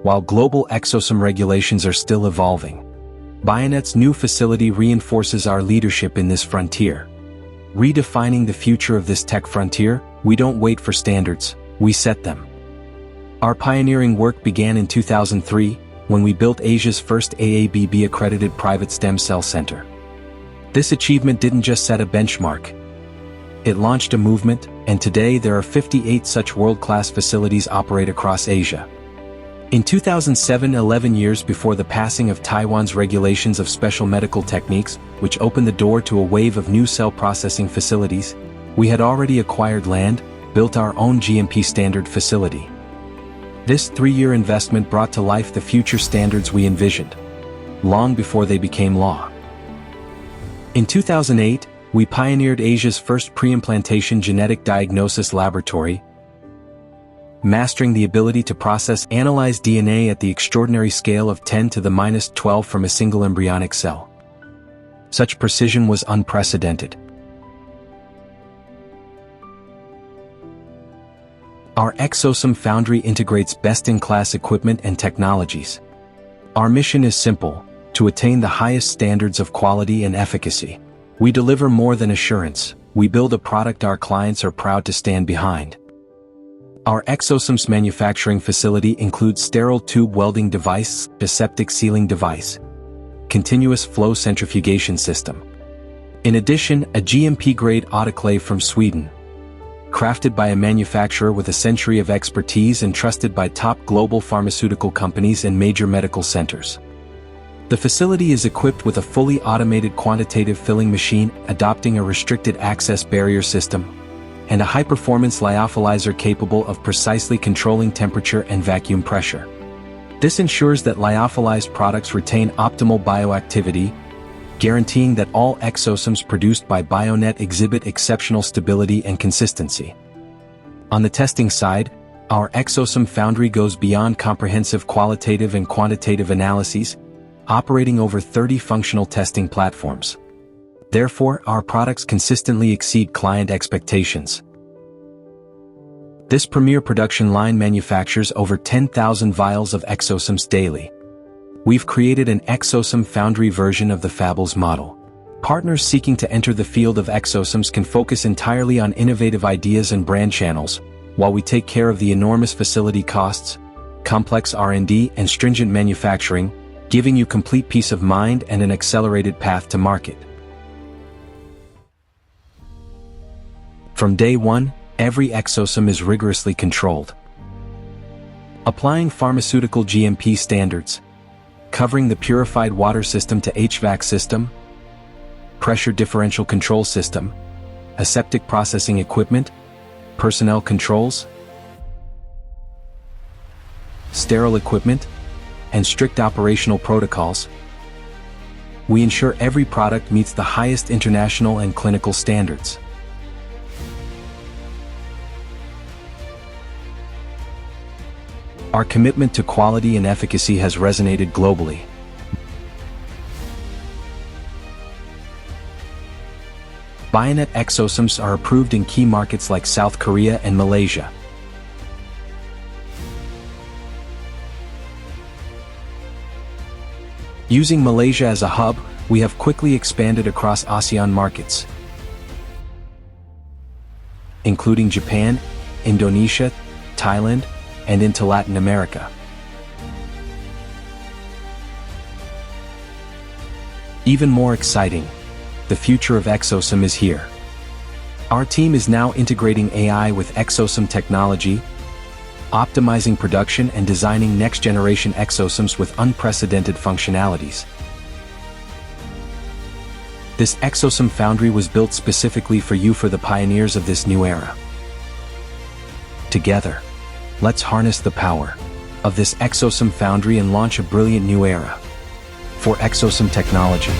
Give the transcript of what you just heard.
While global exosome regulations are still evolving, BIONET's new facility reinforces our leadership in this frontier. Redefining the future of this tech frontier, we don't wait for standards, we set them. Our pioneering work began in 2003, when we built Asia's first AABB-accredited private stem cell center. This achievement didn't just set a benchmark. It launched a movement, and today there are 58 such world-class facilities operate across Asia. In 2007, 11 years before the passing of Taiwan's regulations of special medical techniques, which opened the door to a wave of new cell processing facilities, we had already acquired land, built our own GMP standard facility. This 3-year investment brought to life the future standards we envisioned, long before they became law. In 2008, we pioneered Asia's first pre-implantation genetic diagnosis laboratory, mastering the ability to analyze DNA at the extraordinary scale of 10 to the -12 from a single embryonic cell. Such precision was unprecedented. Our Exosome Foundry integrates best-in-class equipment and technologies. Our mission is simple: to attain the highest standards of quality and efficacy. We deliver more than assurance, we build a product our clients are proud to stand behind. Our exosomes manufacturing facility includes sterile tube welding device, aseptic sealing device, continuous flow centrifugation system. In addition, a GMP-grade autoclave from Sweden, crafted by a manufacturer with a century of expertise and trusted by top global pharmaceutical companies and major medical centers. The facility is equipped with a fully automated quantitative filling machine, adopting a restricted access barrier system, and a high-performance lyophilizer capable of precisely controlling temperature and vacuum pressure. This ensures that lyophilized products retain optimal bioactivity, guaranteeing that all exosomes produced by BIONET exhibit exceptional stability and consistency. On the testing side, our Exosome Foundry goes beyond comprehensive qualitative and quantitative analyses, operating over 30 functional testing platforms. Therefore, our products consistently exceed client expectations. This premier production line manufactures over 10,000 vials of exosomes daily. We've created an Exosome Foundry version of the fabless model. Partners seeking to enter the field of exosomes can focus entirely on innovative ideas and brand channels, while we take care of the enormous facility costs, complex R&D, and stringent manufacturing, giving you complete peace of mind and an accelerated path to market. From day one, every exosome is rigorously controlled. Applying pharmaceutical GMP standards, covering the purified water system to HVAC system, pressure differential control system, aseptic processing equipment, personnel controls, sterile equipment, and strict operational protocols. We ensure every product meets the highest international and clinical standards. Our commitment to quality and efficacy has resonated globally. BIONET exosomes are approved in key markets like South Korea and Malaysia. Using Malaysia as a hub, we have quickly expanded across ASEAN markets, including Japan, Indonesia, Thailand, and into Latin America. Even more exciting, the future of exosome is here. Our team is now integrating AI with exosome technology, optimizing production and designing next-generation exosomes with unprecedented functionalities. This Exosome Foundry was built specifically for you, for the pioneers of this new era. Together, let's harness the power of this Exosome Foundry and launch a brilliant new era for exosome technology.